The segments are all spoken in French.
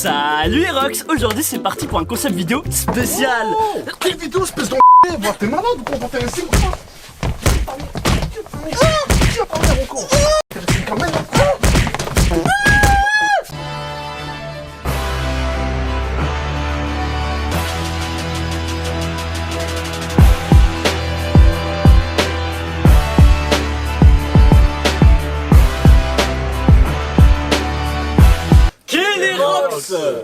Salut les Rox, aujourd'hui c'est parti pour un concept vidéo spécial. Quelle vidéo, espèce d'en***? T'es malade ou quoi? On va faire un signe ou quoi? Tiens, par là, encore. C'est quand même.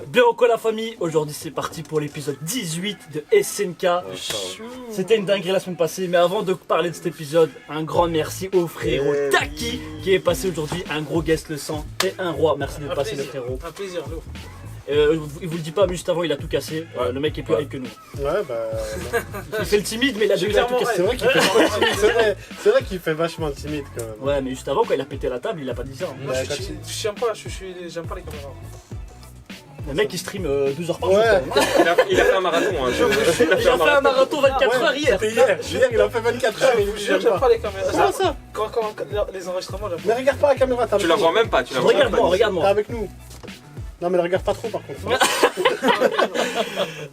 Bien au quoi la famille, aujourd'hui c'est parti pour l'épisode 18 de SNK. C'était une dinguerie la semaine passée, mais avant de parler de cet épisode, un grand merci au frérot Taki qui est passé aujourd'hui, un gros guest le sang et un roi. Merci d'être passé le frérot. Un plaisir, Léo. Il vous le dit pas, mais juste avant il a tout cassé. Le mec est plus hype que nous. Ouais, bah. Il fait le timide, mais il a tout cassé. C'est vrai qu'il fait vachement timide. C'est vrai qu'il fait vachement timide quand même. Ouais, mais juste avant quand il a pété la table, il a pas dit ça. hein. Moi, j'aime pas les caméras. Le mec il stream 12 heures par jour. Ouais. quand même. Il a fait un marathon. Hein. Il a fait un marathon 24 heures hier. C'était hier. Hier, il a fait 24 heures. J'aime pas les caméras. Comment ça? Quand les enregistrements, j'aime Mais pas. regarde pas la caméra, t'as Tu la vois même pas. Tu la vois même Regarde-moi, pas. T'es regarde-moi. avec nous. Non, mais la regarde pas trop par contre.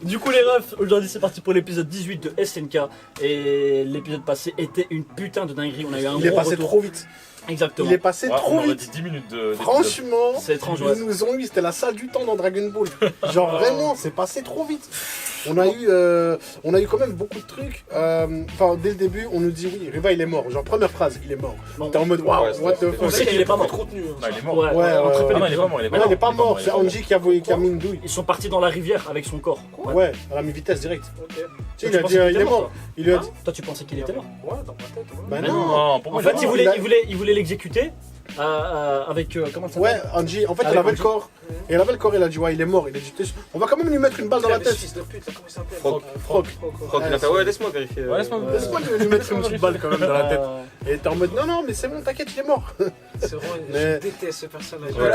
Du coup les refs, aujourd'hui c'est parti pour l'épisode 18 de SNK. Et l'épisode passé était une putain de dinguerie. On a eu un Il est gros passé retour. trop vite. Exactement. Il est passé Ouais, trop on aurait vite. dit 10 minutes de. Franchement, C'est étrange, ils ouais. nous ont eu, c'était la salle du temps dans Dragon Ball. Genre vraiment, c'est passé trop vite. On a eu quand même beaucoup de trucs. Enfin, dès le début, on nous dit oui, Riva il est mort. Genre première phrase, il est mort. Bon. T'es en mode waouh, Ouais, what the On fuck. sait qu'il est pas mort. de contenu. Non, il est mort. Ouais, Ouais, on très ouais. peu Ah non, il est l'épisode. pas mort. Il est Non, il est pas mort. C'est il est Anji qui a mis une douille. Ils sont partis dans la rivière avec son corps. Ouais, à la mi-vitesse direct. Ok. Tu sais, Tu il a pensais dit qu'il il était est mort, mort. Il lui a dit. Toi tu pensais qu'il était mort. Ouais, dans ma tête. Ouais. Bah Mais non. Non, pour En moi, fait il est il mort. voulait l'exécuter avec comment ça Ouais, s'appelle Anji, en fait, Avec il avait le Anji. corps. Et il avait le corps, il a dit ouais, il est mort. Il a dit on va quand même lui mettre une balle dans la tête. Fils de pute, là, comment il s'appelle Frog. Frog. Frog, il a fait ouais, laisse-moi vérifier. Ouais, laisse-moi. Laisse-moi lui mettre une petite balle quand même dans la tête. Euh, Et t'es en mode non, mais c'est bon, t'inquiète, il est mort. C'est vraiment, Mais- je déteste ce personnage. Ouais.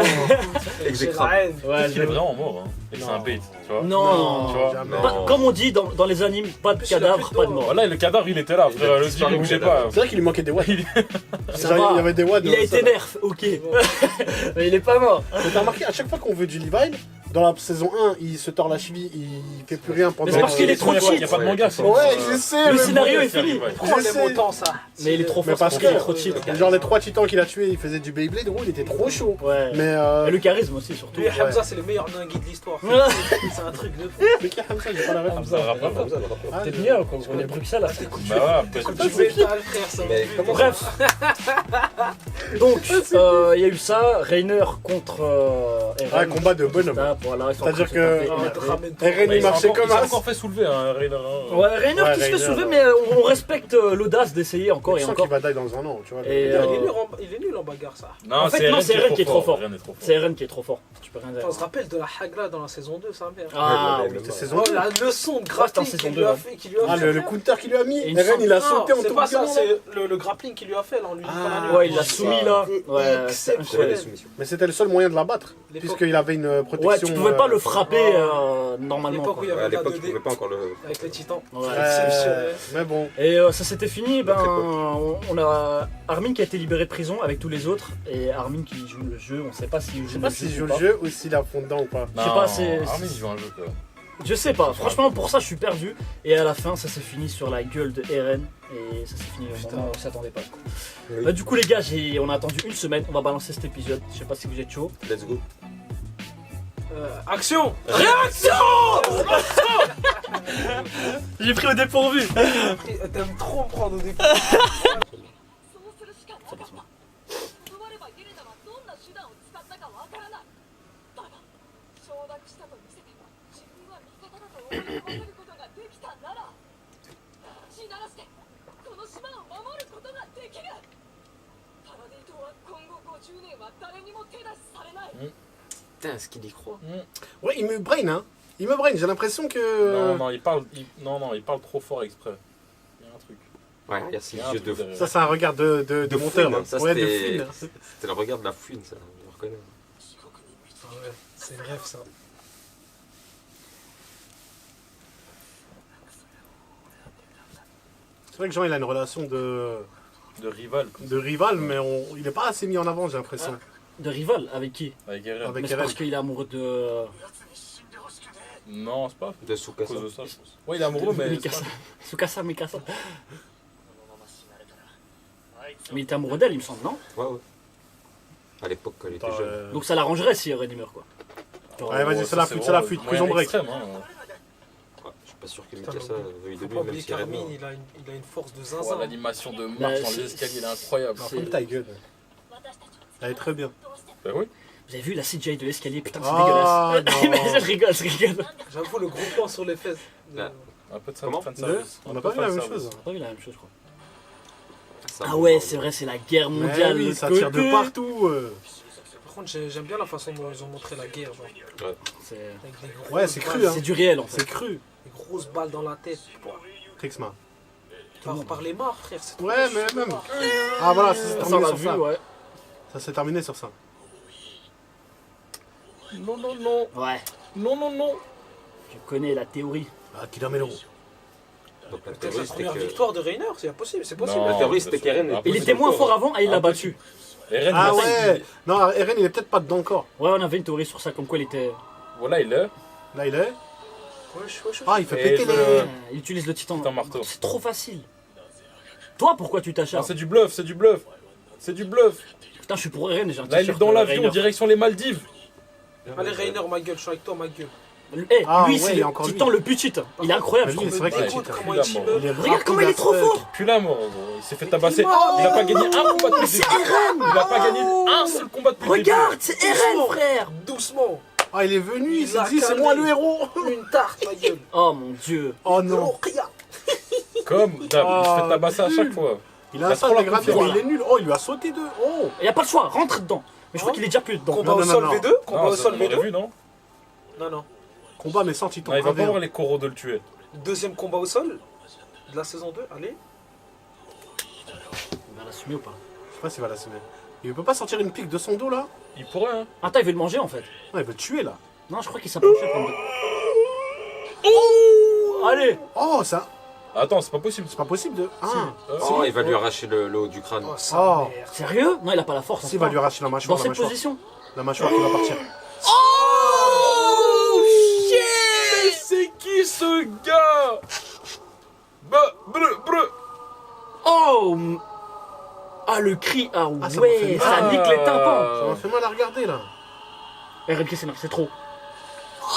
J'ai Exécrable. la haine. Ouais, Peut-être qu'il est vraiment mort. Hein. Et que c'est un bait, tu vois. Non, Tu vois. jamais. Pas- comme on dit dans les animes, pas de plus, il a cadavre, plus de pas de dents. mort. Voilà, le cadavre il était là, Il frère. a Le disparu, il bougeait le cadavre. pas. C'est vrai qu'il lui manquait des watts. Ça Genre, va. il y avait des watts. Il a été nerf, ok. Mais il est pas mort. Mais t'as remarqué, à chaque fois qu'on veut du Levi, dans la saison 1, il se tord la cheville, il fait plus rien pendant. Mais c'est parce qu'il est trop Il cheat. n'y a pas de manga, ça. Ouais, je sais. Le mais scénario bon, est fini. Pourquoi on Je l'aime sais. autant ça? Mais il est trop Mais fort parce qu'il est que- trop cheat. Genre les 3 titans qu'il a tués, il faisait du Beyblade, gros, il était trop chaud. Ouais. Mais Et le charisme aussi surtout. Lui et Hamza, c'est les meilleurs ningis de l'histoire. Ouais. C'est un truc de fou. mais qui a comme ça, j'ai pas la ref. Hamza, rappeur. Ah, T'es bien quoi, on est Bruxelles là. Bah ouais, peut-être. Du métal, frère, ça. Mais comment Bref. Donc, il y a eu ça, Rainer contre Ah, Eren. combat de bonhomme. Ah, voilà, ils sont C'est-à-dire en train de se que- taper, Ah, énervés. ramène-toi. Eren, Mais il marchait comme Il s'est un. encore fait soulever, hein, Rainer. hein. Ouais, Rainer Ouais, qui se fait Rainer, soulever, ouais. mais on respecte l'audace d'essayer encore et Je sens encore. qu'il va die dans un an, tu vois. Et, Il est nul en bagarre, ça. Non, En fait, non, c'est Eren qui est trop fort. Eren est trop fort. C'est Eren qui est trop fort. Tu peux rien dire. On se rappelle de la Hagla dans la saison 2, ça merde. Ah, Ouais, oui. ouais, C'est ouais. saison Oh, 2. la leçon de Ouais, grappling c'était en qu'il saison lui a deux, fait. Qu'il lui a Ah, fait. le counter qu'il lui a mis. Et il me Eren, semble- il a Non, sauté en c'est tout pas ça, violent, là. c'est le grappling qu'il lui a fait là, en lui niquant la nuque. Ouais, il l'a soumis là. Ouais, c'est C'est les incroyable. soumissions. Mais c'était le seul moyen de la battre. L'époque- Puisqu'il avait une protection. Ouais, tu pouvais pas le frapper à normalement. l'époque où quoi. il y Ouais, à avait la l'époque, tu 2D pouvais pas encore le. avec les titans. Ouais. Exceptionnel. Mais bon. Et ça s'était fini, ben on a Armin qui a été libéré de prison avec tous les autres et Armin qui joue le jeu, on sait pas s'il Je sais joue pas le s'il jeu joue ou le pas. jeu ou s'il a fond dedans ou pas. Je sais pas, c'est- Armin, il joue un jeu, quoi. Je sais pas, franchement pour ça je suis perdu et à la fin ça s'est fini sur la gueule de Eren et ça s'est fini au moment où on s'attendait pas. Quoi. Oui. Bah, du coup les gars, on a attendu une semaine, on va balancer cet épisode, je sais pas si vous êtes chaud. Let's go. Action! J'ai pris au dépourvu. T'aimes trop me prendre au début. そうするしかなかった断ればゲレナはどんな手段を使ったかわからないだが承諾したと見せて自分は味方だと思い込ませることができたなら地ならしてこの島を守ることができるパラディ島は今後50年は誰にも手出しされない Putain, est-ce qu'il y croit? Ouais, il me brain, hein. Il me brain, j'ai l'impression que. Non, il parle trop fort exprès. Il y a un truc. Ouais, il y a ces Il y a un yeux truc de. derrière. Ça, c'est un regard de De monteur. fouine, Là. hein. Ça, Ouais, de c'était- fouine. C'était le regard de la fouine, ça, je le reconnais. Ouais, c'est le rêve ça. C'est vrai que Jean, il a une relation De rival. de rival, mais il est pas assez mis en avant, j'ai l'impression. De rival, avec qui? Avec Eren. Avec Mais c'est Eren. parce qu'il est amoureux de... Non, c'est pas De à Tsukasa. cause de ça, je pense. Ouais, il est amoureux, mais. c'est Mikasa. pas- Tsukasa, Mikasa. Mais il était amoureux d'elle, il me semble, non? Ouais, ouais. À l'époque, quand il était Attends, jeune. Donc ça l'arrangerait si Eren il meurt, quoi. Genre, Ouais, vas-y, Ouais, c'est la ça, fuite, vraiment c'est la fuite. moyen Prison break. extrême, hein. Ouais, je suis pas sûr que Putain, Mikasa veuille de Faut lui, pas même oublier si Eren qu'Armin, meurt. il a une force de Oh, zinzin. l'animation de Bah, marche dans c'est- les escaliers, elle est incroyable. Non, ferme ta gueule. Elle est très bien. Bah oui. Vous avez vu la CGI de l'escalier? Putain, c'est Ah, dégueulasse. non. Mais je rigole, je rigole. J'avoue, le gros plan sur les fesses. Là. Un peu de Comment fan Deux service. On n'a pas vu la même chose. J'ai pas vu la même chose, je crois. Ça, Ah bon, ouais, bon, c'est vrai, c'est la guerre Mais mondiale. oui, le ça tire de côté. partout. Par contre, j'aime bien la façon dont ils ont montré la guerre. Genre, C'est avec des grosses Ouais, c'est balles, cru, hein. c'est du réel, en fait. C'est cru. Des grosses balles dans la tête. Trixma. Tu vas reparler marre, frère. c'est trop Ouais, chaud. mais même. Ah voilà, ça s'est Ça, on terminé l'a sur vu, ça. ouais. Ça s'est terminé sur ça. Non, non, non. Ouais, Non, non, non. je connais la théorie. Ah, Kilamelo. Donc la Peut-être théorie, la c'était première que... victoire de Rainer, c'est possible, c'est possible. Non, La théorie, c'était bien sûr. qu'Eren était- Il était moins fort avant et il l'a battu. Eren, Ah il a- ouais. Non, Eren, il est peut-être pas dedans encore. Ouais, on avait une théorie sur ça, comme quoi il était. Voilà, il est. Là, il est. Wesh, wesh, wesh. Ah, il fait Et péter le- les. Il utilise le titan. Titan marteau. C'est trop facile. Toi, pourquoi tu Non, t'acharnes? c'est du bluff, c'est du bluff. C'est du bluff. Putain, je suis pour Eren, j'ai un Là, il est t-shirt dans de l'avion, Rainer. direction les Maldives. Allez, Rainer, ma gueule, je suis avec toi, ma gueule. Eh, Ah, lui, ouais, c'est il y a le encore titan lui. le plus cheat. Il est incroyable. Lui, je trouve. c'est vrai qu'il est Écoute cheat. comment Il il a chime. mort. Il est Regarde comment il est trop rapide as fuck. fort. Puis là, mort, gros. Il s'est fait tabasser. Oh, Il a pas gagné un combat depuis le début. Il a pas gagné un seul combat depuis le début. Regarde, c'est Eren, frère. Doucement. Ah, il est venu, il Il s'est a dit, c'est calmé. moi le héros. Une tarte, ma gueule. Oh mon dieu. Oh non. Oh, regarde. Comme d'hab, il se fait tabasser à chaque fois. Il a Il a un trop sale la dégradé, confiance. mais il est nul. Oh, il lui a sauté deux. Oh. Il y a pas le choix, rentre dedans. Mais je crois qu'il est déjà plus dedans. Combat Non, au non, sol non. V2. Combat Non, au ça, sol on aurait V2. vu, non? Non, non. Combat, mais sans titan. Non, il va pas 1v1. avoir les coraux de le tuer. Deuxième combat au sol de la saison 2. Allez. Il va l'assumer ou pas? Je sais pas s'il va l'assumer. Il peut pas sortir une pique de son dos là. Il pourrait, hein. Attends, il veut le manger en fait. Non, il veut le tuer là. Non, je crois qu'il s'approchait pour le. Oh allez. Oh, ça. Attends, c'est pas possible. C'est pas possible de. Ah. Oh, il va lui arracher le haut du crâne. Oh, sa Oh. mère. Sérieux? Non, il a pas la force. S'il va lui arracher la Dans mâchoire, la cette mâchoire. position. La mâchoire qui va partir. Oh Mais c'est qui ce gars? Brr. Oh ah le cri, ah Ah, ça m'a fait ouais, mal. ça nique les tympans. Ça m'a fait mal à regarder là. RMK c'est trop. Oh,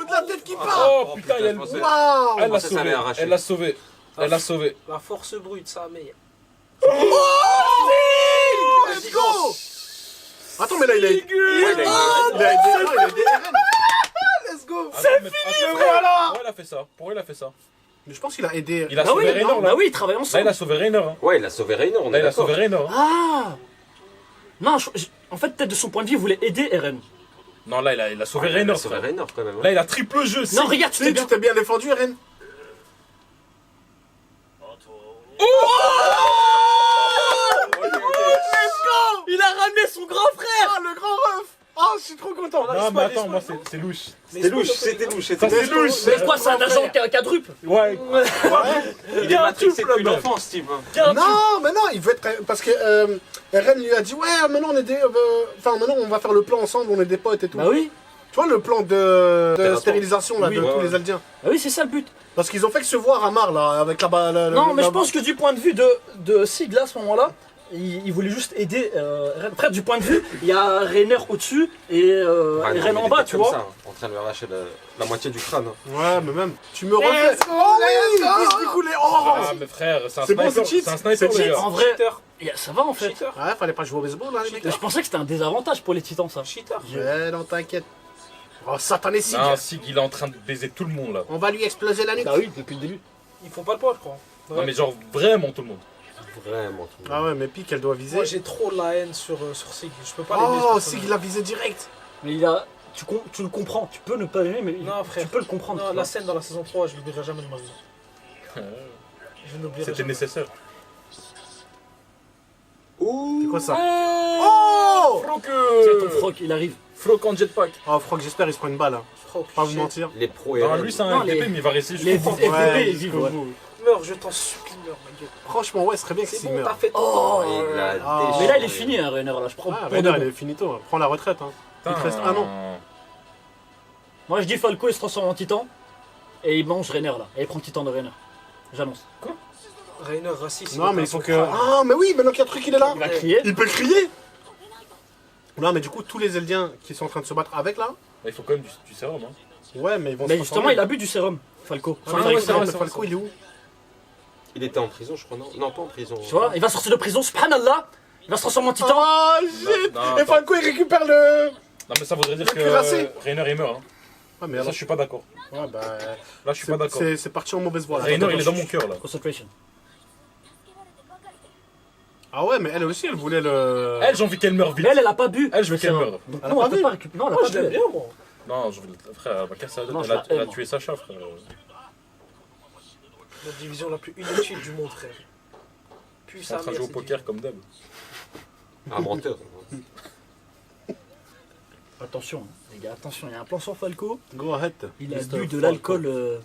de la tête qui part. Oh putain, il y a le. je pensais- Waouh. Elle l'a ça allait sauvé. arracher. Elle l'a sauvé. Elle l'a sauvé. La force brute, sa mère. Let's go. Attends, mais là il a. Ouais, il a- Il a aidé Eren. Let's go. C'est fini, voilà. Pourquoi il a fait ça? Pourquoi il a fait ça? Mais je pense qu'il a aidé. Il a Bah oui, sauvé Raynor, bah là. oui, ils travaillent Là, il ensemble. a sauvé Raynor. Hein. Ouais, il a sauvé Rainer, on Là, est il a d'accord. sauvé Raynor. Hein. Ah non, en fait peut-être de son point de vue, il voulait aider Eren. Non, là, il a sauvé Il a Raynor, sauvé frère. Rainer quand même. hein. Là, il a triple jeu. Non, regarde, Tu c'était bien. t'es bien défendu, Eren. Il a ramené son grand frère. Ah, le grand ref. Ah, je suis trop content. Non, mais attends, moi, c'est louche. C'était louche, c'était louche. Ça, c'est louche. C'est quoi, c'est un agent quadruple? Ouais. Il est matrixé depuis l'enfance, Steve. Non, mais non, il veut être. Parce que Eren lui a dit, ouais, maintenant on est des. Enfin, maintenant on va faire le plan ensemble, on est des potes et tout. Bah oui, Tu vois le plan de Terraform. stérilisation là, Oui, de ouais, tous ouais. les Eldiens. bah oui, c'est ça le but. Parce qu'ils ont fait que se voir à Mar là, avec la. Non, mais je pense que du point de vue de Sigl à ce moment-là, il voulait juste aider Eren. Frère, du point de vue, il y a Rainer au-dessus et Ah, non, Eren il en était bas, tu comme vois. ça, hein, en train de lui arracher la moitié du crâne. hein. Ouais, mais même. Tu me refais. Oh oui, il pousse du coup les. Oh Ah, mais frère, c'est un C'est bon, sniper. c'est cheat. C'est un sniper, C'est les cheat. gars. En vrai, Cheater. ça va en fait. Cheater. Ouais, fallait pas jouer au baseball là, les mecs. Je pensais que c'était un désavantage pour les titans, ça. Cheater. Ouais, non, t'inquiète. Oh, satané Sig. Non, Sig, il est en train de baiser tout le monde, là. On va lui exploser la nuque. Bah oui, depuis le début. Ils font pas le poids, je crois. Non, mais genre, vraiment tout le monde. Vraiment. tout le monde. Ah ouais, mais Pique, elle doit viser. Moi, j'ai trop la haine sur Sig. Je peux pas l'aimer. ce Oh, personnage. Sig, il a visé direct. Mais tu le comprends, tu peux ne pas l'aimer, mais Non, frère. tu peux le comprendre. Non, tu la vois. scène dans la saison 3, je l'oublierai jamais de ma vie. Je n'oublierai C'était jamais. nécessaire. C'est quoi ça? Oh Froc C'est ton froc, il arrive. Froc en jetpack. Oh, Frog, j'espère il se prend une balle. Hein. Oh, Pas vous shit. mentir. Les pros et Non, lui, c'est un Non, FDP, les- mais il va rester Les jusqu'au bout. FDP, ils jusqu'au vivent, ouais. bout. Meurs, je t'en supplie, meurs, ma gueule. Franchement, ouais, ce serait bien que C'est s'il bon, t'as meurt. fait ton Oh, temps. Il a Ah. Mais là, il est fini, hein, Rainer. Là, je prends. Ah, pour Rainer, de il bon. est finito. Prends la retraite. Hein. Il te reste un an. Moi, je dis Falco, il se transforme en titan. Et il mange Rainer là. Et il prend le titan de Rainer. J'annonce. Rainer raciste. Non, mais il faut que. Ah, mais oui, maintenant qu'il y a un truc, il est là. Il va crier. Il peut crier. Non, mais du coup, tous les Eldiens qui sont en train de se battre avec là. Il faut quand même du sérum. Hein. Ouais, mais ils vont Mais se justement, transformer. il a bu du sérum, Falco. Ah, Sans ouais, faire c'est exprès. vrai, mais Falco, il est où? Il était en prison, je crois, non? Non, pas en prison. Tu vois, il va sortir de prison, subhanallah. Il va se transformer en titan. Ah, shit. Non, Et attends. Falco, il récupère le. Non, mais ça voudrait dire Le cuirassé. que Rainer il meurt. Hein. Ah, mais Ça, alors. je suis pas d'accord. Ouais, bah. Là, je suis pas d'accord. C'est parti en mauvaise voie. là. Rainer, Attends, il est dans mon cœur là. Concentration. Ah, ouais, mais elle aussi, elle voulait le. Elle, j'ai envie qu'elle meure vite. Mais elle a pas bu. Elle, je veux le qu'elle sérum. meure. Donc Elle a non, pas elle peut bu. pas récupérer. Non, elle a Moi, pas je l'aime bu. bien, moi. Non, frère, elle m'a cassé la tête. Non, je Elle la a, elle a aime, tué Sacha, frère. La division la plus inutile du monde, frère. Puis Ils sont en ça train de jouer au poker comme d'hab. Un menteur. Attention, hein, les gars, attention. Il y a un plan sur Falco. Go ahead. Il a Mr. bu de Falco. l'alcool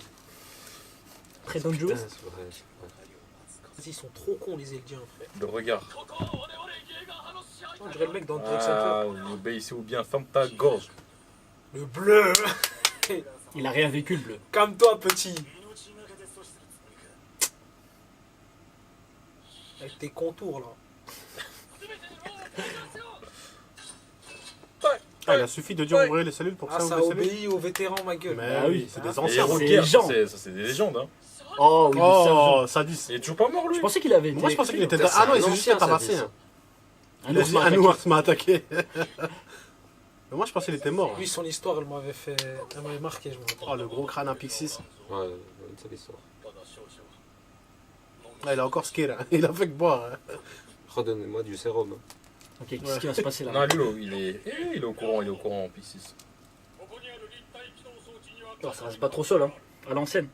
très dangereux. Putain, c'est vrai. Ils sont trop cons, les Eldiens, frère. Le regard. On dirait le mec dans Drake Ah, obéissez ou bien, ferme ta gorge. Le bleu. Il a rien vécu, le bleu. Calme-toi, petit. Avec tes contours, là. Ah, il a suffi de dire ouvrir les cellules pour que Ah, ça ça ouvre les cellules. obéit aux vétérans, ma gueule. Mais Ah oui, oui. c'est des Ah, Les anciens. héros c'est de guerre, légendes. ça c'est des légendes. Hein. Oh, oui, le sergent. Oh, Sadis. Il est toujours pas mort, lui. Je pensais qu'il avait été. Moi, je pensais qu'il était. Putain, Ah non, c'est il s'est un juste fait ancien, tabasser. Sadis. hein. Un Il a ours dit m'a un attaqué. ours m'a attaqué. Mais moi, je pensais qu'il était mort. Lui, son histoire, elle m'avait fait. Elle m'avait marqué, je me rappelle. Oh, le gros crâne à Pixis. Ouais, une seule histoire. Là, il a encore skié là. Il a fait que boire. hein. Redonnez-moi du sérum. hein. Ok, qu'est-ce qui va se passer là? Non, lui, il est au courant, P6. Oh, ça reste pas trop seul, hein. À l'ancienne.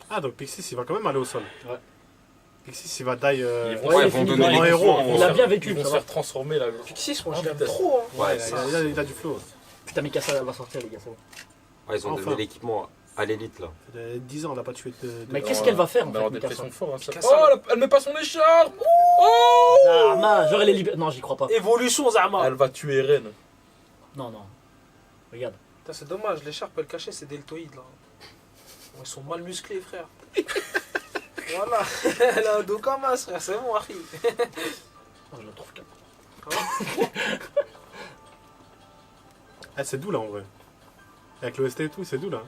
Ah, donc Pixis, il va quand même aller au sol. Ouais. Pixis, il va die. Ils vont, Ouais, ils il vont finit donner dans- les en héros. coups, Il a hein. bien vécu, Ils vont ça se va. faire transformer là. Fixis, moi, je Ah, l'aime putain. trop. Hein. Ouais, Il a du flow. Putain, Mikasa, elle va sortir, les gars, c'est bon. Ouais, ils ont Enfin. donné l'équipement à l'élite là. Ça fait 10 ans, on l'a pas tué de. Mais qu'est-ce qu'elle va faire en Mais alors, fait, des Mikasa? pressions fortes. Hein, ça. Mikasa. Oh, elle met pas son écharpe. Zama, j'aurais les libérés. Non, j'y crois pas. Évolution, Zama. Elle va tuer Eren. Non, non. Regarde. Putain, c'est dommage, l'écharpe, elle cachait ses deltoïdes, là. Bon, ils sont mal musclés, frère. Voilà. Elle a un dos comme as, frère. C'est bon, Harry. Oh, je la trouve calme. Ah, c'est doux là en vrai. Avec l'OST et tout, c'est doux là.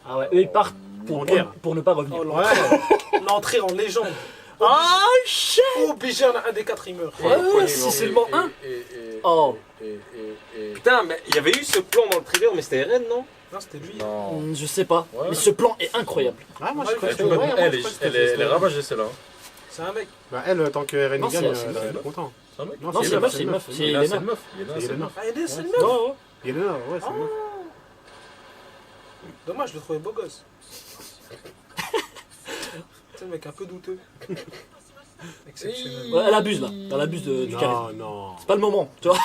Ah ouais, eux ils partent En pour guerre. ne pas revenir. Oh, Ouais. l'entrée en légende. Ah, shit! Obligé, un des quatre, il meurt. Ouais, si c'est le mort 1. Oh. Putain, mais il y avait eu ce plan dans le trailer, mais c'était Eren, non? Non, c'était lui. Non. Je sais pas. Ouais. Mais ce plan est incroyable. Ah, moi je Ouais, crois Elle, que tu vois, ouais, moi, elle, je crois que elle c'était- est ravagée celle-là. hein. C'est un mec. Bah, elle, tant que Eren Non, gagne, c'est- elle est contente. C'est un mec. Non, c'est une meuf, c'est une meuf. C'est Yéna, c'est Elena. une meuf. Yéna, C'est c'est une Elena. meuf. Ah, Enes, c'est le meuf. Non, ouais. Yelena, ouais, c'est une meuf. Dommage, je le trouvais beau gosse. C'est le mec un peu douteux. Exceptionnel. Ouais, elle abuse là. Elle abuse du charisme. Non, non. C'est pas le moment, tu vois.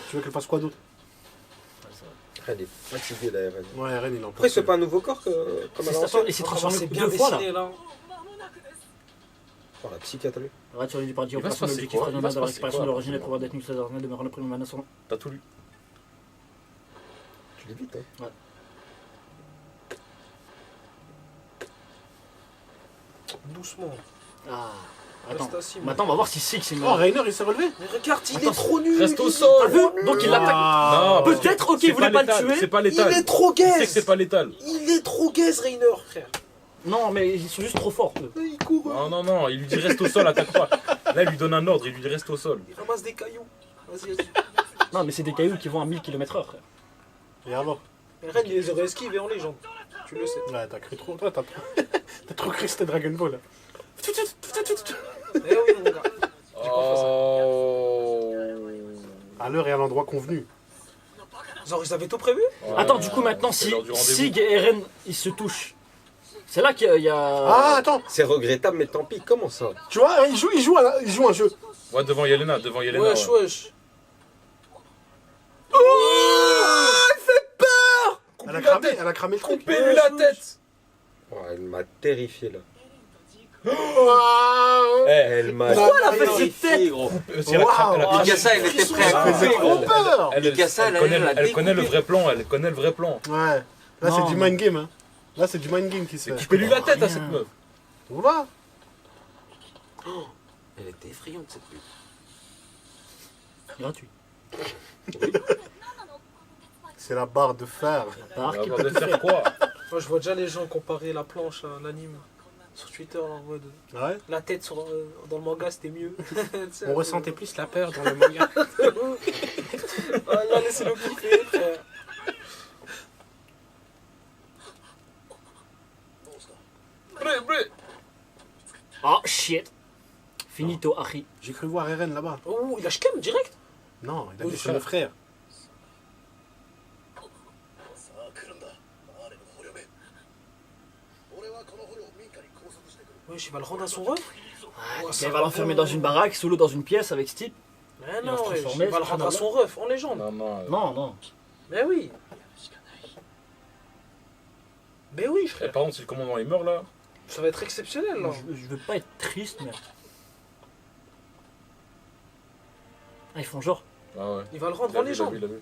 Tu veux qu'elle fasse quoi d'autre? Elle est fatiguée la Eren. Ouais, Eren, il en peut Après, c'est plus. pas un nouveau corps comme à C'est l'ancienne. ça, et c'est transformé C'est bien deux fois là. dessiné, là. Oh, la psychiatre, lui. Rature du parti Il va se opération passer l'objectif quoi régional Il va de se la passer récupération quoi de l'origine et pouvoir d'être nucléaire d'armée demeurant le premier menaçant. T'as tout lu. Tu lis vite, hein. Doucement. Ah. Attends. Reste assis, moi. Maintenant, on va voir si Six est Oh, mort. Rainer, il s'est relevé? Mais regarde, il Attends, est trop nul. reste au il est sol. T'as trop vu nul. Donc il l'attaque. Ah. parce que Peut-être, ok, il voulait pas le létal, tuer. C'est pas Il létal. est trop Il sait que gaze. c'est pas létal. Il est trop gaze, Rainer, frère. Non, mais ils sont juste trop forts. eux. Il court. Non, non, non, il lui dit reste au sol, attaque pas. Là, il lui donne un ordre, il lui dit reste au sol. Il ramasse des cailloux. Vas-y, vas-y. Non, mais c'est des cailloux qui vont à 1000 km/h, frère. Et alors? Mais Ren, il les aurait esquivés en légende. Tu le sais. Ouais, t'as cru trop. Toi, t'as t'as trop cru que c'était Dragon Ball. Eh oui, mon gars. Oh. À l'heure et à l'endroit convenu. Genre, ils avaient tout prévu? Attends, du coup, maintenant, c'est si l'heure du rendez-vous. Sig et Eren ils se touchent, c'est là qu'il y a. Ah, attends! C'est regrettable, mais tant pis, comment ça? Tu vois, il joue un jeu. Ouais, devant Yelena, Wesh, ouais. wesh. Elle a cramé le truc. Coupez-lui la tête. Oh, elle m'a terrifié là. Eh, Elle m'a Pourquoi elle a fait terrifié, cette tête gros. si elle a cra- elle a- Mikasa, elle était prête à Elle faisait couper, trop gros. peur. Mikasa, elle connaît le découpé. vrai plan, elle connaît le vrai plan. Ouais. Là, Non. c'est du mind game. Hein. Là, c'est du mind game qui se fait. Coupez-lui la tête à Rien. cette meuf. Voilà. Elle était effrayante cette pute. Gratuit. C'est la barre de fer. Par Elle qui va peut de tout faire. faire quoi? Moi, je vois déjà les gens comparer la planche à l'anime sur Twitter en mode Ouais. la tête dans le manga c'était mieux. On ressentait plus la peur dans le manga. Ah là, laissez-le kiffer, frère. Oh shit. Finito, Harry. J'ai cru voir Eren là-bas. Oh, il a shkem direct. Non, il a Oui, dit c'est le frère. Wesh, il va le rendre à son ref. Elle va l'enfermer dans une baraque, solo dans une pièce avec ce type. Mais Il va non, se wesh, transformer, il va le c'est rendre à pas son ref en légende. Non, non. Non, non. Mais oui. Mais oui, Et frère. par contre, si le commandant il meurt là, Ça va être exceptionnel là. Je veux pas être triste, mais. Ah, ils font genre. ah ouais. Il va le rendre Il a en vu, il a légende. vu, il a vu.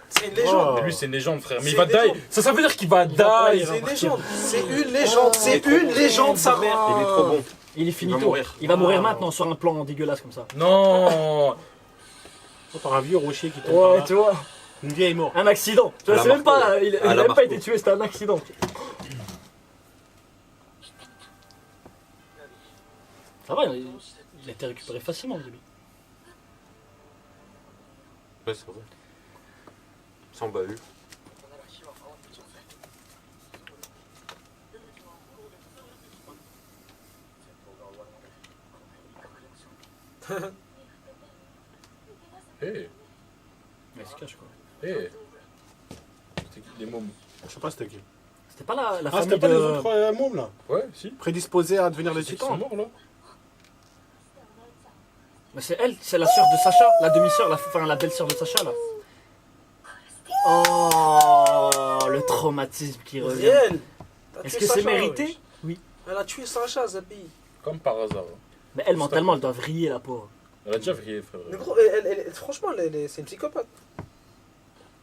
C'est une légende. Oh. Mais lui, c'est une légende, frère. Mais il C'est va une légende. die. Ça veut dire qu'il va die. C'est une légende. C'est une légende. C'est une légende, sa mère. Il est trop bon. Il est finito. mourir. Il va mourir Ah. maintenant sur un plan dégueulasse comme ça. Non. Par un vieux rocher qui tombe par Ouais, là. tu vois. Une vieille mort. Un accident. Tu vois, la c'est même Marco. pas. Il À a la même pas Marco. été tué, c'était un accident. Ça va, il a été récupéré facilement au début. Ouais, c'est vrai. Sans bahut. Hé, Mais il se cache quoi. hé. C'est qui les mômes? Je sais pas c'était qui. C'était pas la Ah, famille c'était pas les de. autres mômes là. Ouais, si. Prédisposés à devenir les C'est qui sont titans. morts là. Mais c'est elle, c'est la sœur de Sacha, la demi-sœur, enfin la belle-sœur de Sacha là. Oh, le traumatisme qui revient. Réel. T'as Est-ce tué que c'est Sacha, mérité? wesh. Oui. Elle a tué Sacha, Zabi. Comme par hasard. hein. Mais elle, mentalement, elle doit vriller la pauvre. Elle a déjà vrillé, frère. Mais gros, franchement, c'est une psychopathe.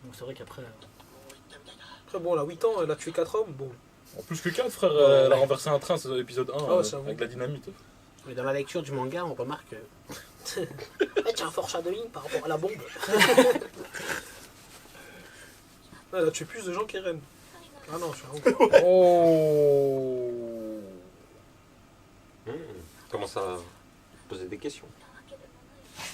Donc c'est vrai qu'après. Après, bon, elle a 8 ans, elle a tué 4 hommes. Bon. En plus que 4, frère, elle a renversé un train, c'est dans l'épisode 1, Oh, j'avoue. avec la dynamite. Mais dans la lecture du manga, on remarque. Tu as un foreshadowing par rapport à la bombe. Elle a tué plus de gens qu'Eren. Ah non, je suis un ouf. Oh. Commence à poser des questions.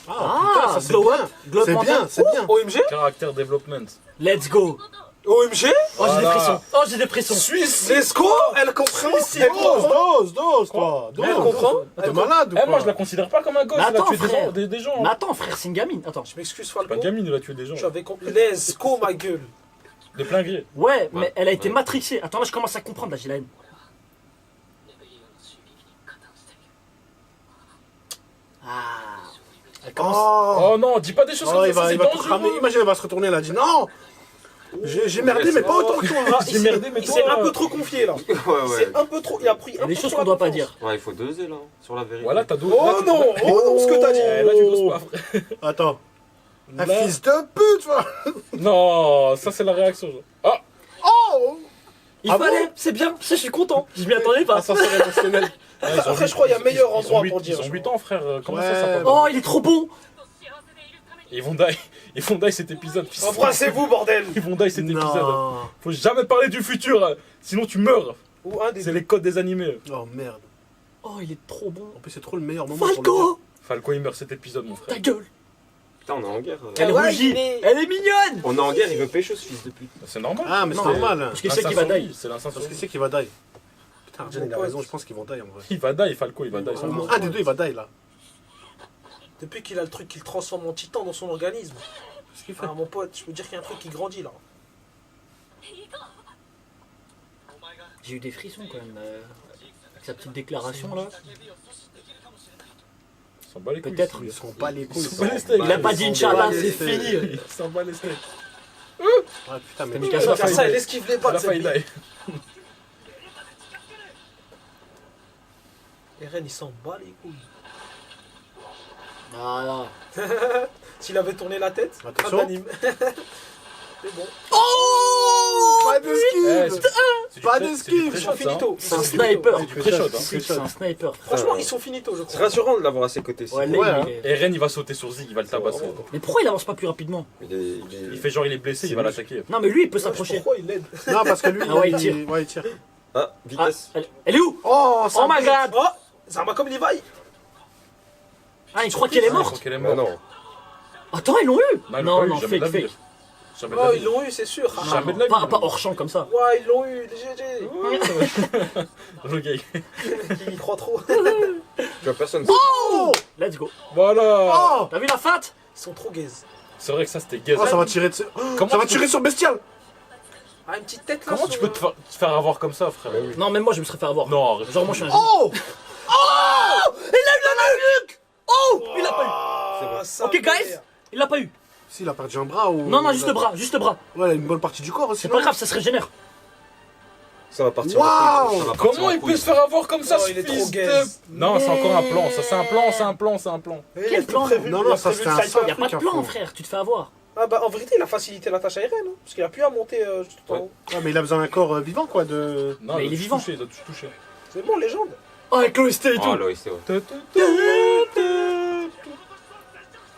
Putain, ça c'est glow bien. up, glow up C'est mental. bien, c'est bien. OMG Caractère development. Let's go. OMG Oh, j'ai des Voilà. frissons. Oh, j'ai des frissons. Suisse Let's go Elle comprend Elle comprend Dose, toi. Elle comprend T'es malade ou Eh, quoi moi je la considère pas comme un gosse, Mais elle a attends, tué frère. des gens. Mais attends, frère, c'est une gamine. Attends. Je m'excuse, C'est pas Falco. une gamine, elle a tué des gens. J'avais compris. Let's go, ma gueule. De plein gré. Ouais, mais elle a été Ouais. matrixée. Attends, là, je commence à comprendre. Là, j'ai la haine. Ah. Elle commence. Oh, Oh non, dis pas des choses Oh, comme il ça, va, c'est il va tout cramer. dangereux. Imagine, elle va se retourner, elle a dit non. J'ai merdé, mais pas autant que toi. Ah, J'ai merdé, mais il toi, s'est un peu trop confié là. Ouais, ouais. C'est un peu trop. Il a pris Il y a un des peu choses trop qu'on la doit pas confiance. dire. Ouais, il faut doser là, sur la vérité. Voilà, t'as dos. Oh non Oh non, ce que t'as dit Là, tu doses pas, frère. Attends. Un Là- fils de pute, toi. Non, ça c'est la réaction. Genre. Ah, Oh. Il Ah fallait, c'est bien, je suis content. Je m'y attendais pas. Ascenseur émotionnel. Après, je crois qu'il y a meilleur endroit pour dire. Ils ont 8 ans, frère. Comment Ouais. ça s'appelle? Oh, il est trop bon. Ils vont die. Ils vont die cet épisode. fils. Embrassez-vous, bordel Ils vont die cet épisode. Non. Faut jamais parler du futur, hein. Sinon tu meurs. Ou un des C'est deux. les codes des animés. Oh merde. Oh, il est trop bon. En plus, c'est trop le meilleur moment pour le Falco, Falco il meurt cet épisode, mon ta frère. gueule. Putain, on est en guerre. Elle ouais, rougit. il est- Elle est mignonne. On est en guerre, il veut pécho ce fils de pute. C'est normal. Ah, mais c'est Non, normal. Parce qu'il sait qu'il va L'instinct die. survie, C'est l'instinct Parce qu'il survie. sait qu'il va die. Putain, Arjen, il a Mon raison, pote. je pense qu'ils vont die en vrai. Il va die, Falco il va die. Au moins un des deux, il va die là. Depuis qu'il a le truc qu'il transforme en titan dans son organisme. Qu'est-ce qu'il fait? Ah, mon pote, je peux dire qu'il y a un truc qui grandit là. J'ai eu des frissons quand même. sa petite déclaration là. Il s'en bat les couilles. Peut-être. Ils sont pas les couilles. Ils sont pas les steaks. Il a pas dit Ils sont Inch'Allah, pas c'est les steaks. fini. Il s'en bat les steaks. Ouais, putain, mais Mikasa, Mikasa, elle esquive les À balles. la fin, cette il bille. die. Eren, il s'en bat les couilles. Voilà. S'il avait tourné la tête, Attention. pas d'anime. C'est bon. Pas d'esquive. C'est Pas du- d'esquive. Ils sont c'est du finito. C'est un sniper. C'est du pré-shot, hein. C'est un sniper. Franchement, ils sont finito, je C'est crois. rassurant de l'avoir à ses côtés. Ouais, Ouais, là, hein. il est- Et Ren, il va sauter sur Zig, il va le tabasser. Mais pourquoi il avance pas plus rapidement? Il fait genre il est blessé, il va l'attaquer. Non, mais lui il peut Ouais, s'approcher. pourquoi il l'aide? Non, parce que lui, Ah ouais, il tire. Ouais, il tire. Ah, Ah, vitesse. elle est où? Oh, ça Oh my bite. god! Oh, Zarma comme Levi. Ah, il croit qu'elle est Je crois morte. qu'elle est Ah morte. non. Attends, ils l'ont eu! Non, ils l'ont Non, pas eu, non, jamais de la fake, vie. fake. Jamais de la Oh, vie. ils l'ont eu, c'est sûr. Non, Jamais de la pas, vie. pas hors champ comme ça. Ouais, ils l'ont eu, GG. Le gars. Il croit trop. Tu vois, personne. Oh. Let's go. Voilà. Oh. T'as vu la feinte? Ils sont trop gaze. C'est vrai que ça c'était gaze. Oh, ça va tirer de... Comment Ça va tu tirer sur Bestial. Ah, une petite tête là. Comment sur- tu peux te faire avoir comme ça, frère? Non, même moi je me serais fait avoir. Non, arrête. Genre, moi je suis un génie. Oh. Il a eu la nuque! Oh! Il l'a pas eu. Ah, ça Ok, mère. guys, il l'a pas eu. Si, il a perdu un bras ou... Non, non, juste le bras, juste le bras. Ouais, il a une bonne partie du corps aussi. C'est non pas grave, ça se régénère. Ça va partir. Waouh. en couille. Ça va partir Comment en il couille. peut se faire avoir comme ça, Oh, ce il est fils trop de... gaze. Non, c'est encore un plan. Ça, c'est un plan, c'est un plan, c'est un plan. Il a Quel tout plan? prévu, Non, il non, a ça, prévu c'était le un sniper. Y a pas de truc à plan, fond. frère, tu te fais avoir. Ah bah en vérité il a facilité la tâche à Eren, hein, parce qu'il a pu à monter tout en haut. Ouais, mais il a besoin d'un corps vivant, quoi, de... Non, Mais il est doit vivant. toucher, il doit tout toucher. C'est bon, légende. Oh, avec l'OST et Oh, tout. l'OST, ouais.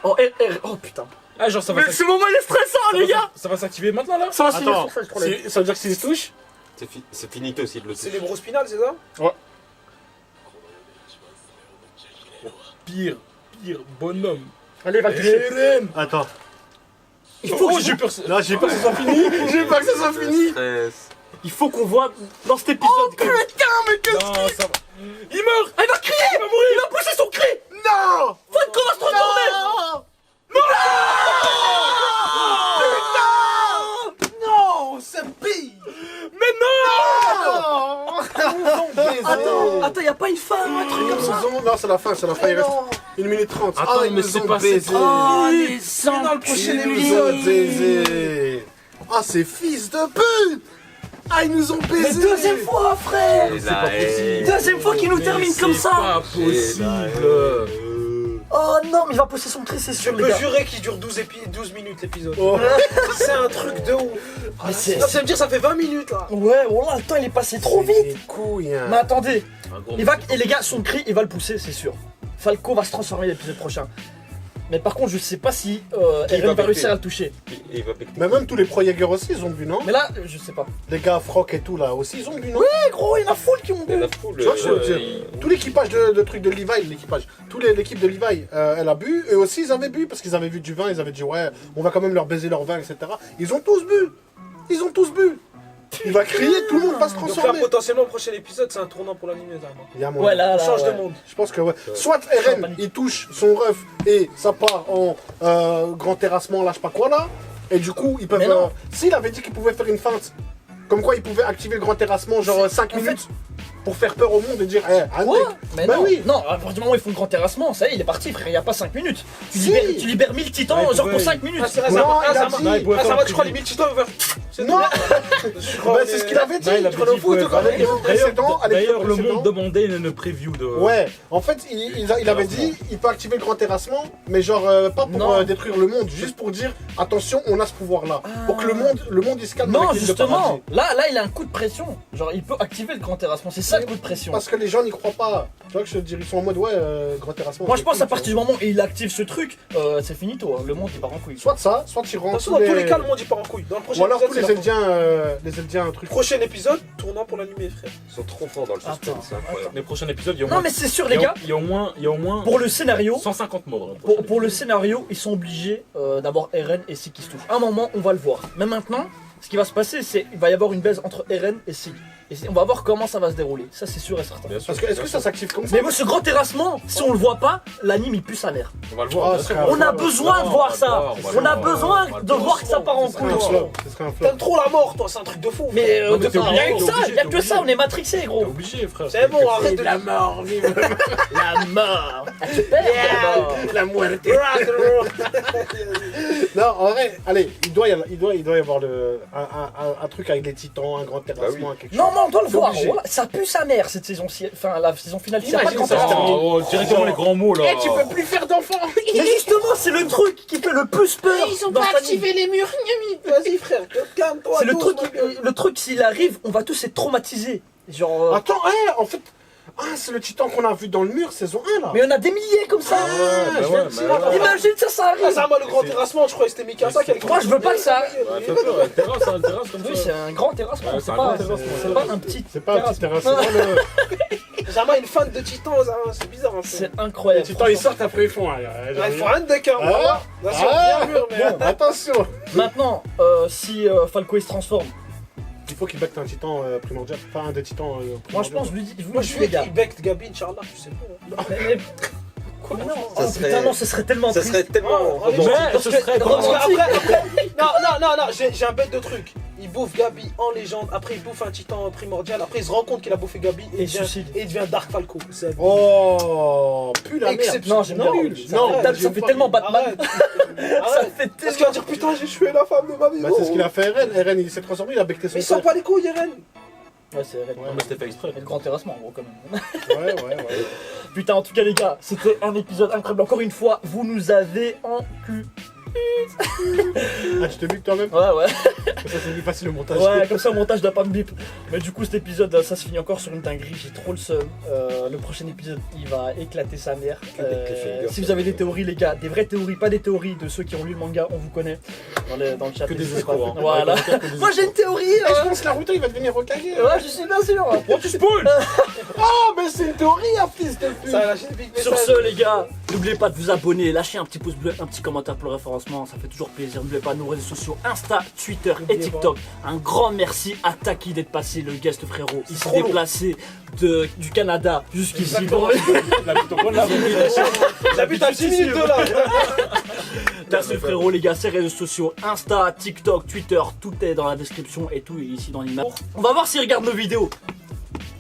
Oh, oh putain. Ah, genre ça va Mais ce moment il est stressant, les gars. ça va s'activer maintenant là? Ça va signer Attends, sur ça, le problème. ça veut dire que s'il se touche... C'est finito aussi de le C'est toucher. les bros spinal, c'est ça? Pire bonhomme. Allez, va le toucher. Eren. Attends. Il faut, que j'ai peur. Là, j'ai peur que ça soit fini. J'ai peur que ça soit fini. Stress. il faut qu'on voit dans cet épisode. quand même. Non, ça va. Il meurt. Ah, il va crier. Il va mourir. Il va pousser son cri. Non. Falco va se transformer. Non, c'est pire. Mais non. Attends, y a pas une fin, un truc comme ça. Non, c'est la fin, il reste 1 minute 30. Attends, ils mais nous c'est ont passé baisé. Oh, les Dans le prochain Ils nous épisode. ont baisé. Ah, ces fils de pute. Ah, ils nous ont Mais baisé. deuxième fois, frère. C'est pas possible. Deuxième fois qu'il nous termine comme C'est ça. pas possible. Oh non, mais il va pousser son cri, c'est Je sûr, les peux gars. jurer qu'il dure 12 minutes l'épisode. Oh. C'est un truc de ouf. Mais c'est- Ça veut dire ça fait 20 minutes là. Ouais, voilà, le temps il est passé trop C'est vite. des couilles, hein. Mais attendez, Un gros il va, et les gars, son cri, il va le pousser, c'est sûr. Falco va se transformer l'épisode prochain. Mais par contre, je sais pas si Eren va becter. réussir à le toucher. Il va becter. Mais même tous les pro Jaeger aussi, ils ont bu, non? Mais là, je sais pas. Les gars, Froc et tout, là, aussi, ils ont bu, non? Eh gros, il y en a full qui ont Il y en bu. a full. Tu vois, je veux dire, tout l'équipage de trucs de Levi, l'équipe de Levi, elle a bu, eux aussi ils avaient bu parce qu'ils avaient vu du vin, ils avaient dit ouais, on va quand même leur baiser leur vin, etc. Ils ont tous bu, ils ont tous bu. Il va crier, tout le monde va se Donc là transformer. potentiellement le prochain épisode c'est un tournant pour l'anime Zarma. Il y a Ouais, là, On là. change ouais. de monde. Je pense que ouais. Soit Eren, il touche son ref et ça part en grand terrassement, là, je sais pas quoi là. Et du coup, ils peuvent. Mais non. S'il avait dit qu'il pouvait faire une feinte, comme quoi il pouvait activer le grand terrassement, genre 5 en minutes, pour faire peur au monde et dire, arrêtez. Ouais, mais Bah non, oui. non, à partir du moment où ils font le grand terrassement, ça y est, il est parti, frère, il y a pas 5 minutes. Tu, Si. libères 1000 titans, Ouais, genre ouais. pour 5 minutes. Ah c'est vrai, Non, Zarma, il a Zarma, dit- Non, il pouvait faire Zarma, un tu crois les preview. 1000 titans ils vont faire. C'est Non. Je crois Bah, on c'est est- ce qu'il avait dit. Non, il avait Je crois dit, foot, ouais, à l'épisode précédent, à l'épisode D'ailleurs, le précédent. monde demandait une preview de. Ouais, en fait, il avait dit, il peut activer le grand terrassement, mais genre pas pour Non. détruire le monde, juste pour dire, attention, on a ce pouvoir-là. Pour que le monde il se calme. Non, avec l'île de justement, paradis. là, il a un coup de pression. Genre, il peut activer le grand terrassement, c'est ça le coup de pression. Parce que les gens n'y croient pas. Tu vois que je te dis, ils sont en mode, ouais, grand terrassement. Moi, c'est je pense cool, à partir du moment où il active ce truc, c'est finito, hein. Le monde il part en couille. Soit ça, soit tu De rends toute façon dans tous les cas le monde il part en couille. Dans le prochain Ou alors tous épisode, les c'est la fin. Eldiens, un truc. Prochain épisode, tournant pour l'anime frère. Ils sont trop forts dans le suspense, Attends, c'est incroyable. Les prochains épisodes, il y a au Non, moins. mais c'est sûr, il y les a- gars, Il y a au moins. pour le scénario, 150 morts. dans le prochain pour le scénario, ils sont obligés d'avoir Eren et Sig qui se touchent. À un moment, on va le voir. Mais maintenant, ce qui va se passer, c'est qu'il va y avoir une baise entre Eren et Sig. Et on va voir comment ça va se dérouler. Ça, c'est sûr et certain. Bien sûr. Parce que est-ce que ça s'active comme ça? Mais moi, ce grand terrassement, si on le voit pas, l'anime il pue sa mère. On va le voir. Oh, bien sûr. frère. On a besoin de voir ça. On a besoin de voir. voir que ça part en Ce serait un couille. flop. Ce serait un flop. T'aimes trop la mort, toi, c'est un truc de fou. Mais Non, mais t'es il y a obligé, que ça, t'es il y a que obligé. ça, on est matrixé, T'es gros. obligé, frère. C'est bon, arrête de La mort, vive La mort. Ah, tu perds la mort. la muerte. Non, en vrai, allez, il doit y avoir un truc avec les titans, un grand terrassement, quelque chose. Non, non, on doit le C'est voir. obligé. Voilà, ça pue sa mère cette saison-ci. Enfin, la saison finale. Il y a pas de Imagine grand ça, terrassement. Oh, directement les grands mots là. Eh, tu peux plus faire d'enfants. Mais justement, c'est le truc qui fait le plus peur. dans cet anime. les murs, vas-y frère, calme-toi. C'est le douce, truc, ma gueule. le truc s'il arrive, on va tous être traumatisés. Genre. Attends, en fait, c'est le titan qu'on a vu dans le mur, saison 1 là. Mais on a des milliers comme ça. Ouais, bah ouais, bah ouais. Imagine ça Ah, arrive. ça, moi, le grand terrassement, je croyais que c'était Mikasa qui allait. Moi, je veux pas que ça arrive. Ouais, fais peur, un terrasse comme Oui, ça. c'est un grand terrassement. Ouais, c'est c'est un pas, grand terrassement. c'est pas un petit. C'est pas un petit terrassement. Zama, une fan de Titan, Zama, c'est bizarre un peu. C'est Les incroyable. titans ils sortent après ils font. Ouais, il faut rien de cœur, Ah, attention, ah, bien mûr, mais. bon, attention. Maintenant, si Falco il se transforme, Il faut qu'il becte un titan primordial. Enfin, un des titans. moi je pense, primordiaux. vous Moi, me je dites, les suis gars. qui becte Gabi, Inch'Allah, je sais pas. Mais quoi, non, Ça oh, serait- putain, non, ce serait tellement Ça triste. serait tellement. Oh, Mais ce serait Parce romantique. qu'après, non, j'ai un bête de truc. Il bouffe Gabi en légende, après il bouffe un titan primordial, après il se rend compte qu'il a bouffé Gabi Et et suicide. il devient Dark Falco. C'est Oh, plus la merde. Non, j'aime bien. Nul. Non, Arrête, ça fait tellement Batman. Arrête. Ça Arrête. fait Parce qu'il va dire putain, j'ai tué la femme de ma vie. Bah, c'est ce qu'il a fait Eren. Eren il s'est transformé, il a becté son Il sort pas les couilles, Eren. Ouais, c'est vrai. Non, mais c'était fait exprès. Et le grand terrassement, en gros, quand même. Ouais. Putain, en tout cas, les gars, c'était un épisode incroyable. Encore une fois, vous nous avez en cul. Ah, tu te bipes toi-même? Ouais. Ça c'est plus facile le montage. Ouais, comme ça, au montage n'a pas de bip. Mais du coup, cet épisode, ça se finit encore sur une dinguerie. J'ai trop le seum. Le prochain épisode, il va éclater sa mère. cliffhangers. Si vous avez des théories, les gars, des vraies théories, pas des théories de ceux qui ont lu le manga, on vous connaît dans le chat. Que des n'hésitez pas. escrocs. hein. Voilà. Ouais, que des Moi, j'ai une théorie. Eh, je pense que Naruto il va devenir Hokage. Ouais, je suis bien sûr. Oh, tu spoil. Oh, mais c'est une théorie, hein, fils de pute. Ça a lâché des big Sur messages. ce, les gars, n'oubliez pas de vous abonner, lâchez un petit pouce bleu, un petit commentaire pour le référencement, ça fait toujours plaisir. N'oubliez pas nos réseaux sociaux Insta, Twitter et N'oubliez TikTok. Un grand merci à Taki d'être passé, le guest frérot. Il s'est trop lourd. déplacé du Canada jusqu'ici. Exactement. J'habite à 10 minutes de là. Merci le frérot, les gars, ses réseaux sociaux Insta, TikTok, Twitter, tout est dans la description et tout est ici dans l'image. On va voir s'ils regardent nos vidéos.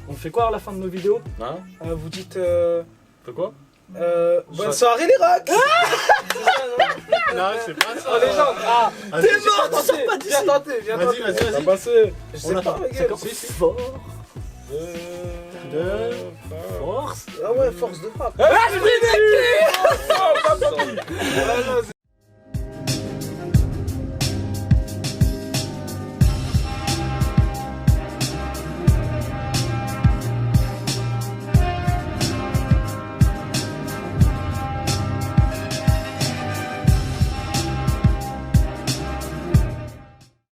On fait quoi à la fin de nos vidéos? Hein? Vous dites. Fais quoi? Bonne soirée, les rats. Non, c'est pas ça. Oh, les gens. Ah, T'es mort, tu sors pas d'ici. viens tenter, viens tenter. Vas-y. passé. Je sais pas, ma gueule. Fort, Deux. force. Ah ouais, force de frappe. Ah, je pris des Ah, non,